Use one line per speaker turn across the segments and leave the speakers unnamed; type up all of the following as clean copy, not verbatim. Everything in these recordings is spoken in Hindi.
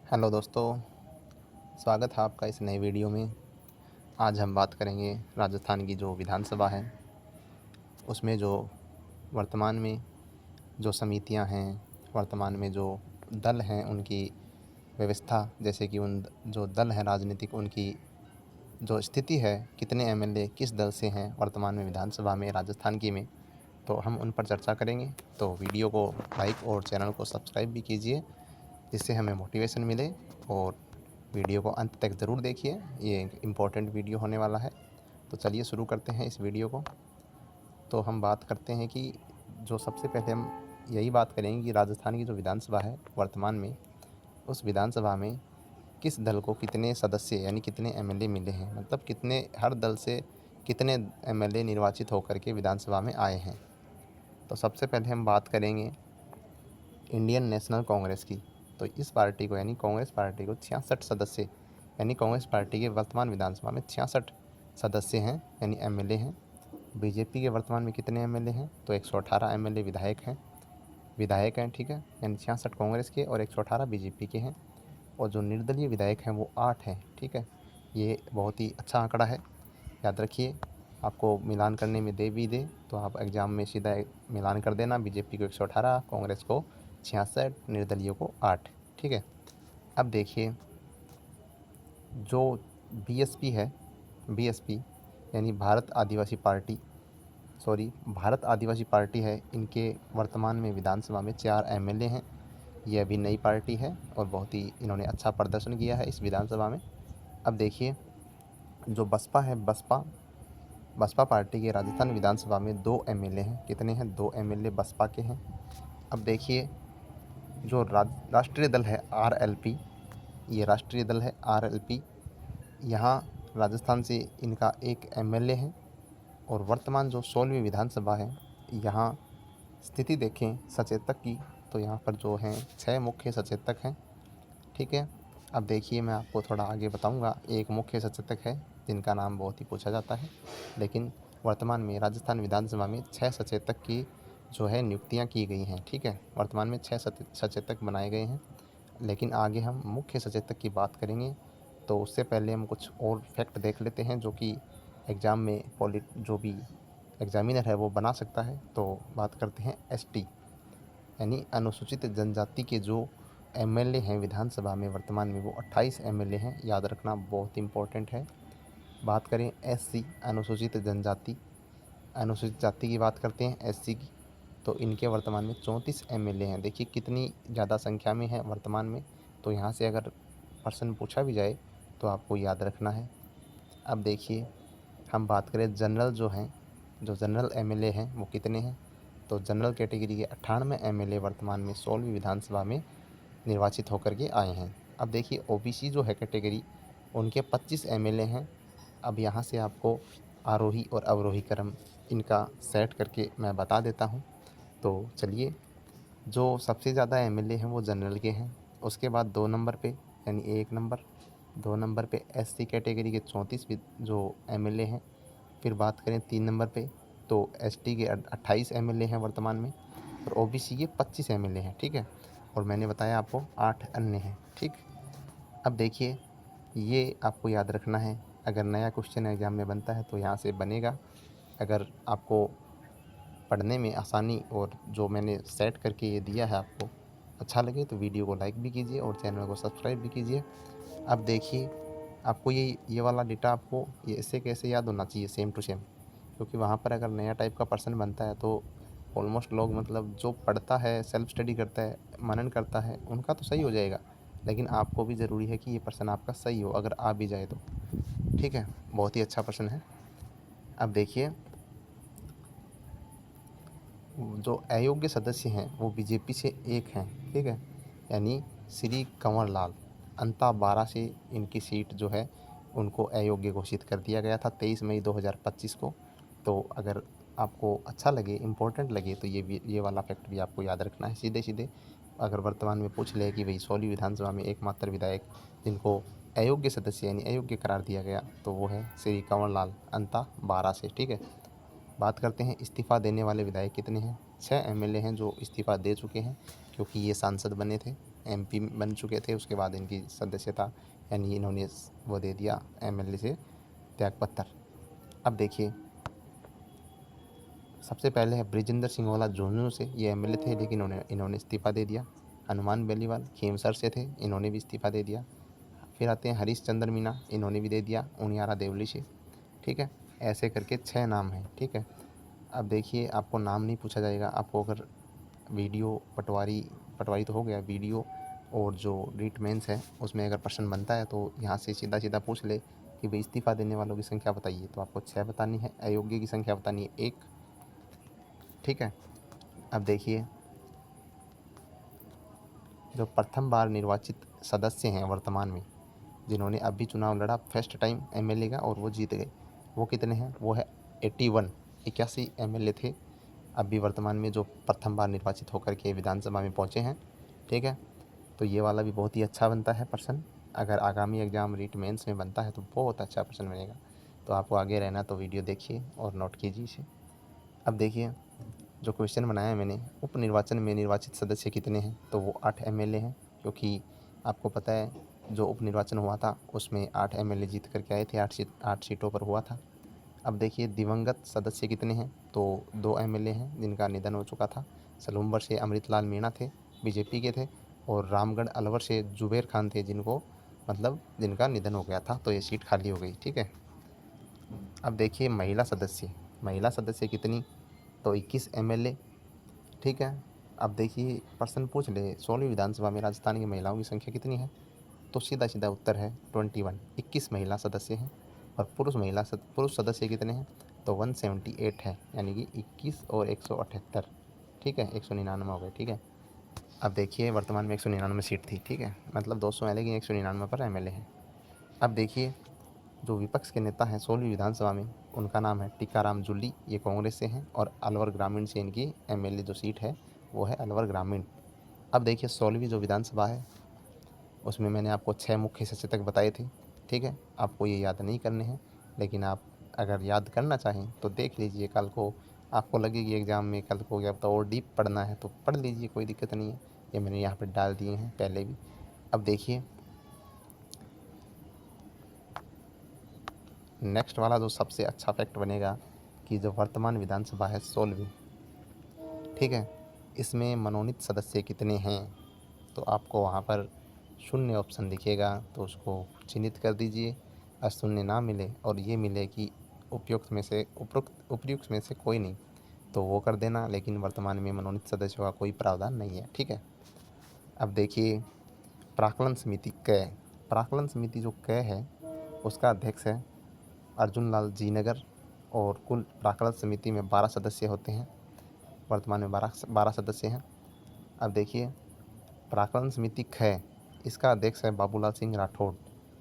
हेलो दोस्तों, स्वागत है आपका इस नए वीडियो में। आज हम बात करेंगे राजस्थान की जो विधानसभा है उसमें जो वर्तमान में जो समितियां हैं, वर्तमान में जो दल हैं उनकी व्यवस्था, जैसे कि उन जो दल हैं राजनीतिक उनकी जो स्थिति है, कितने एमएलए किस दल से हैं वर्तमान में विधानसभा में राजस्थान की में, तो हम उन पर चर्चा करेंगे। तो वीडियो को लाइक और चैनल को सब्सक्राइब भी कीजिए जिससे हमें मोटिवेशन मिले, और वीडियो को अंत तक ज़रूर देखिए, ये एक इम्पोर्टेंट वीडियो होने वाला है। तो चलिए शुरू करते हैं इस वीडियो को। तो हम बात करते हैं कि जो सबसे पहले हम यही बात करेंगे कि राजस्थान की जो विधानसभा है वर्तमान में, उस विधानसभा में किस दल को कितने सदस्य यानी कितने एमएलए मिले हैं, मतलब कितने हर दल से कितने एमएलए निर्वाचित होकर के विधानसभा में आए हैं। तो सबसे पहले हम बात करेंगे इंडियन नेशनल कांग्रेस की। तो इस पार्टी को यानी कांग्रेस पार्टी को 66 सदस्य, यानी कांग्रेस पार्टी के वर्तमान विधानसभा में 66 सदस्य हैं यानी एमएलए हैं। बीजेपी के वर्तमान में कितने एमएलए हैं, तो 118 एमएलए विधायक हैं, ठीक है। यानी 66 कांग्रेस के और 118 बीजेपी के हैं। और जो निर्दलीय विधायक हैं वो 8 हैं, ठीक है। ये बहुत ही अच्छा आंकड़ा है, याद रखिए। आपको मिलान करने में दे तो आप एग्ज़ाम में सीधा मिलान कर देना, बीजेपी को 118, कांग्रेस को 66, निर्दलीय को 8, ठीक है। अब देखिए जो बीएसपी है, बीएसपी यानी भारत आदिवासी पार्टी है, इनके वर्तमान में विधानसभा में 4 एमएलए हैं। ये अभी नई पार्टी है और बहुत ही इन्होंने अच्छा प्रदर्शन किया है इस विधानसभा में। अब देखिए जो बसपा पार्टी के राजस्थान विधानसभा में 2 एमएलए हैं। कितने हैं? 2 एमएलए बसपा के हैं। अब देखिए जो राष्ट्रीय दल है आरएलपी, ये राष्ट्रीय दल है आरएलपी, यहाँ राजस्थान से इनका 1 एमएलए है। और वर्तमान जो 16वीं विधानसभा है, यहाँ स्थिति देखें सचेतक की, तो यहाँ पर जो हैं 6 मुख्य सचेतक हैं, ठीक है। अब देखिए मैं आपको थोड़ा आगे बताऊंगा, एक मुख्य सचेतक है जिनका नाम बहुत ही पूछा जाता है, लेकिन वर्तमान में राजस्थान विधानसभा में 6 सचेतक की जो है नियुक्तियां की गई हैं, ठीक है। वर्तमान में 6 सचेतक बनाए गए हैं, लेकिन आगे हम मुख्य सचेतक की बात करेंगे। तो उससे पहले हम कुछ और फैक्ट देख लेते हैं जो कि एग्ज़ाम में जो भी एग्ज़ामिनर है वो बना सकता है। तो बात करते हैं एसटी यानी अनुसूचित जनजाति के जो एमएलए हैं विधानसभा में वर्तमान में, वो 28 एमएलए हैं, याद रखना बहुत इंपॉर्टेंट है। बात करें एससी अनुसूचित जाति की बात करते हैं, एससी की, तो इनके वर्तमान में 34 एमएलए हैं। देखिए कितनी ज़्यादा संख्या में है वर्तमान में। तो यहाँ से अगर प्रश्न पूछा भी जाए तो आपको याद रखना है। अब देखिए हम बात करें जनरल जो जनरल एमएलए हैं वो कितने हैं, तो जनरल कैटेगरी के 98 एमएलए वर्तमान में 16वीं विधानसभा में निर्वाचित होकर के आए हैं। अब देखिए ओबीसी जो है कैटेगरी, उनके 25 एमएलए हैं। अब यहाँ से आपको आरोही और अवरोही क्रम इनका सेट करके मैं बता देता हूँ। तो चलिए, जो सबसे ज़्यादा एमएलए हैं वो जनरल के हैं, उसके बाद 2 नंबर पे यानी 2 नंबर पे एससी कैटेगरी के 34 जो एमएलए हैं। फिर बात करें 3 नंबर पे, तो एसटी के 28 एमएलए हैं वर्तमान में, और ओबीसी के 25 एमएलए हैं, ठीक है। और मैंने बताया आपको 8 अन्य हैं, ठीक। अब देखिए ये आपको याद रखना है, अगर नया क्वेश्चन एग्जाम में बनता है तो यहाँ से बनेगा। अगर आपको पढ़ने में आसानी और जो मैंने सेट करके ये दिया है आपको अच्छा लगे तो वीडियो को लाइक भी कीजिए और चैनल को सब्सक्राइब भी कीजिए। अब देखिए आपको ये वाला डेटा आपको ये इससे कैसे याद होना चाहिए, सेम टू सेम, क्योंकि वहाँ पर अगर नया टाइप का पर्सन बनता है तो ऑलमोस्ट लोग, मतलब जो पढ़ता है, सेल्फ स्टडी करता है, मनन करता है, उनका तो सही हो जाएगा, लेकिन आपको भी ज़रूरी है कि ये पर्सन आपका सही हो, अगर आ भी जाए तो, ठीक है। बहुत ही अच्छा पर्सन है। अब देखिए जो अयोग्य सदस्य हैं वो बीजेपी से 1 हैं, ठीक है। यानी श्री कंवर लाल अंता 12 से इनकी सीट जो है उनको अयोग्य घोषित कर दिया गया था 23 मई 2025 को। तो अगर आपको अच्छा लगे, इम्पोर्टेंट लगे, तो ये वाला फैक्ट भी आपको याद रखना है सीधे सीधे। अगर वर्तमान में पूछ ले कि भाई 16वीं विधानसभा में एकमात्र विधायक जिनको अयोग्य सदस्य यानी अयोग्य करार दिया गया, तो वो है श्री कंवर लाल अंता 12 से, ठीक है। बात करते हैं इस्तीफ़ा देने वाले विधायक कितने हैं। 6 एमएलए हैं जो इस्तीफ़ा दे चुके हैं क्योंकि ये सांसद बने थे। MP बन चुके थे, उसके बाद इनकी सदस्यता यानी इन्होंने वो दे दिया MLA से त्यागपत्र। अब देखिए, सबसे पहले है ब्रिजेंद्र सिंह वाला झुंझुनू से, ये MLA थे लेकिन इन्होंने इस्तीफ़ा दे दिया। हनुमान बेलीवाल खीमसर से थे, इन्होंने भी इस्तीफ़ा दे दिया। फिर आते हैं हरीश चंद्र मीना, इन्होंने भी दे दिया उनियारा देवली से। ठीक है, ऐसे करके 6 नाम हैं। ठीक है, अब देखिए, आपको नाम नहीं पूछा जाएगा, आपको अगर वीडियो पटवारी तो हो गया, वीडियो और जो रीट मेंस है उसमें अगर प्रश्न बनता है तो यहाँ से सीधा सीधा पूछ ले कि भाई इस्तीफ़ा देने वालों की संख्या बताइए, तो आपको 6 बतानी है। अयोग्य की संख्या बतानी है 1। ठीक है, अब देखिए, जो प्रथम बार निर्वाचित सदस्य हैं वर्तमान में, जिन्होंने अभी चुनाव लड़ा फर्स्ट टाइम MLA का और वो जीत गए, वो कितने हैं? वो है 81 MLA थे अभी वर्तमान में जो प्रथम बार निर्वाचित होकर के विधानसभा में पहुँचे हैं। ठीक है, तो ये वाला भी बहुत ही अच्छा बनता है प्रश्न। अगर आगामी एग्ज़ाम रीट मेंस में बनता है तो बहुत अच्छा प्रश्न बनेगा। तो आपको आगे रहना, तो वीडियो देखिए और नोट कीजिए इसे। अब देखिए, जो क्वेश्चन बनाया है मैंने, उप निर्वाचन में निर्वाचित सदस्य कितने हैं? तो वो 8 MLA हैं, क्योंकि आपको पता है जो उप निर्वाचन हुआ था उसमें 8 MLA जीत करके आए थे, 8 सीटों पर हुआ था। अब देखिए, दिवंगत सदस्य कितने हैं? तो 2 MLA हैं जिनका निधन हो चुका था। सलूम्बर से अमृतलाल मीणा थे, BJP के थे, और रामगढ़ अलवर से जुबेर खान थे, जिनका निधन हो गया था, तो ये सीट खाली हो गई। ठीक है, अब देखिए, महिला सदस्य कितनी? तो 21 MLA। ठीक है, अब देखिए, प्रश्न पूछ ले 16वीं विधानसभा में राजस्थान की महिलाओं की संख्या कितनी है? तो सीधा सीधा उत्तर है 21। 21 महिला सदस्य हैं। और पुरुष सदस्य कितने हैं? तो 178 है, यानी कि 21 और 178। ठीक है, 199 हो गए। ठीक है, अब देखिए, वर्तमान में 199 सीट थी। ठीक है, मतलब 200 है लेकिन 199 पर MLA है। अब देखिए, जो विपक्ष के नेता हैं 16वीं विधानसभा में, उनका नाम है टीकाराम जूली, ये कांग्रेस से हैं, और अलवर ग्रामीण से इनकी MLA जो सीट है वो है अलवर ग्रामीण। अब देखिए, 16वीं जो विधानसभा है उसमें मैंने आपको 6 मुख्य सचेतक बताए थे। ठीक है, आपको ये याद नहीं करने हैं, लेकिन आप अगर याद करना चाहें तो देख लीजिए, कल को आपको लगेगी एग्ज़ाम में कल को या तो और डीप पढ़ना है तो पढ़ लीजिए, कोई दिक्कत नहीं है। ये मैंने यहाँ पर डाल दिए हैं पहले भी। अब देखिए, नेक्स्ट वाला जो सबसे अच्छा फैक्ट बनेगा कि जो वर्तमान विधानसभा है 16वीं, ठीक है, इसमें मनोनीत सदस्य कितने हैं? तो आपको वहाँ पर शून्य ऑप्शन दिखेगा, तो उसको चिन्हित कर दीजिए। और शून्य ना मिले और ये मिले कि उपयुक्त में से कोई नहीं, तो वो कर देना, लेकिन वर्तमान में मनोनीत सदस्यों का कोई प्रावधान नहीं है। ठीक है, अब देखिए, प्राक्कलन समिति जो कै है उसका अध्यक्ष है अर्जुन लाल जी नगर, और कुल प्राक्कलन समिति में 12 सदस्य होते हैं। वर्तमान में 12 सदस्य हैं। अब देखिए, प्राक्कलन समिति खै, इसका अध्यक्ष है बाबूलाल सिंह राठौड़,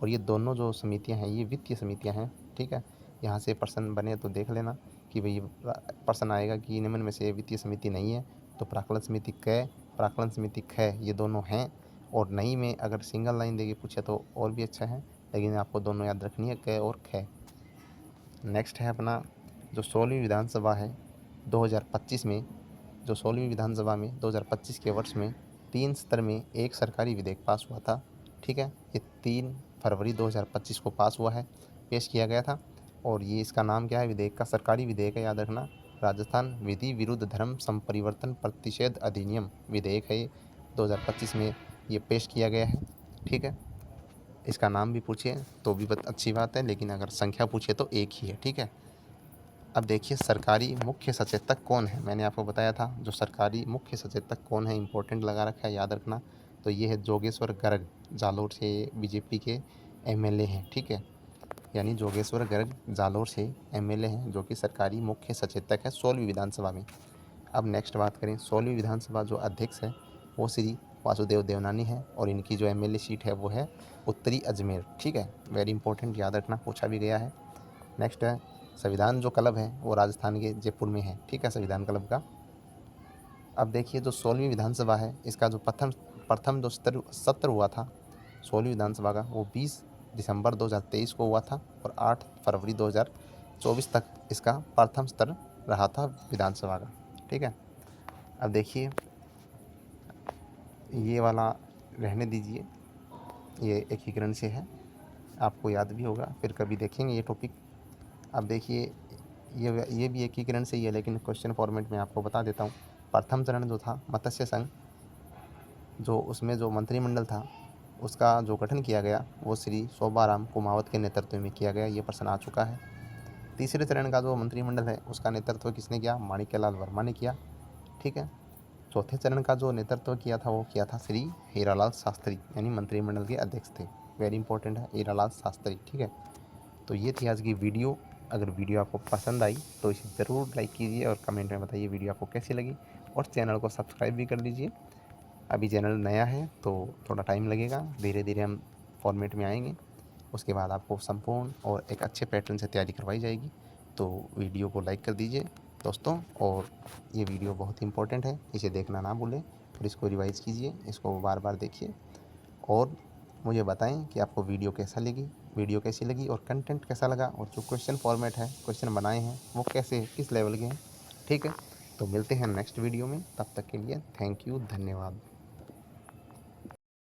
और ये दोनों जो समितियां हैं ये वित्तीय समितियां हैं। ठीक है, यहाँ से प्रश्न बने तो देख लेना कि भाई प्रश्न आएगा कि निम्न में से वित्तीय समिति नहीं है, तो प्राक्कलन समिति कै, प्राक्कलन समिति खै ये दोनों हैं। और नहीं में अगर सिंगल लाइन देके पूछे तो और भी अच्छा है, लेकिन आपको दोनों याद रखनी है, कै और खै। नेक्स्ट है अपना जो 16वीं विधानसभा है 2025 में, जो 16वीं विधानसभा में 2025 के वर्ष में 3 स्तर में एक सरकारी विधेयक पास हुआ था। ठीक है, ये 3 फरवरी 2025 को पास हुआ है, पेश किया गया था। और ये इसका नाम क्या है? विधेयक का सरकारी विधेयक है, याद रखना, राजस्थान विधि विरुद्ध धर्म संपरिवर्तन प्रतिषेध अधिनियम विधेयक है। ये 2025 में ये पेश किया गया है। ठीक है, इसका नाम भी पूछिए तो भी अच्छी बात है, लेकिन अगर संख्या पूछिए तो एक ही है। ठीक है, अब देखिए, सरकारी मुख्य सचेतक कौन है? मैंने आपको बताया था जो सरकारी मुख्य सचेतक कौन है, इंपॉर्टेंट लगा रखा है, याद रखना। तो ये है जोगेश्वर गर्ग, जालोर से BJP के MLA हैं। ठीक है, यानी जोगेश्वर गर्ग जालोर से MLA हैं, जो कि सरकारी मुख्य सचेतक है 16वीं विधानसभा में। अब नेक्स्ट बात करें, 16वीं विधानसभा जो अध्यक्ष है वो श्री वासुदेव देवनानी है, और इनकी जो MLA सीट है वो है उत्तरी अजमेर। ठीक है, वेरी इंपॉर्टेंट, याद रखना, पूछा भी गया है। नेक्स्ट है, संविधान जो क्लब है वो राजस्थान के जयपुर में है। ठीक है, संविधान क्लब का। अब देखिए, जो 16वीं विधानसभा है इसका जो प्रथम जो सत्र हुआ था 16वीं विधानसभा का, वो 20 दिसंबर 2023 को हुआ था, और 8 फरवरी 2024 तक इसका प्रथम सत्र रहा था विधानसभा का। ठीक है, अब देखिए, ये वाला रहने दीजिए, ये एकीकरण से है, आपको याद भी होगा, फिर कभी देखेंगे ये टॉपिक। अब देखिए ये भी एकीकरण से ही है, लेकिन क्वेश्चन फॉर्मेट में आपको बता देता हूँ। प्रथम चरण जो था मत्स्य संघ, जो उसमें जो मंत्रिमंडल था उसका जो गठन किया गया वो श्री शोभाराम कुमावत के नेतृत्व में किया गया, ये प्रश्न आ चुका है। तीसरे चरण का जो मंत्रिमंडल है उसका नेतृत्व किसने किया? माणिक्यलाल वर्मा ने किया, ठीक है। चौथे चरण का जो नेतृत्व किया था वो किया था श्री हीरालाल शास्त्री, यानी मंत्रिमंडल के अध्यक्ष थे। वेरी इंपॉर्टेंट है, हीरालाल शास्त्री, ठीक है। तो ये थी आज की वीडियो। अगर वीडियो आपको पसंद आई तो इसे ज़रूर लाइक कीजिए और कमेंट में बताइए वीडियो आपको कैसी लगी, और चैनल को सब्सक्राइब भी कर लीजिए। अभी चैनल नया है तो थोड़ा टाइम लगेगा, धीरे धीरे हम फॉर्मेट में आएंगे, उसके बाद आपको संपूर्ण और एक अच्छे पैटर्न से तैयारी करवाई जाएगी। तो वीडियो को लाइक कर दीजिए दोस्तों, और ये वीडियो बहुत ही इंपॉर्टेंट है, इसे देखना ना भूलें और इसको रिवाइज़ कीजिए, इसको बार बार देखिए और मुझे बताएं कि आपको वीडियो कैसी लगी और कंटेंट कैसा लगा, और जो क्वेश्चन फॉर्मेट है, क्वेश्चन बनाए हैं वो कैसे, किस लेवल के हैं, ठीक है। तो मिलते हैं नेक्स्ट वीडियो में, तब तक के लिए थैंक यू, धन्यवाद।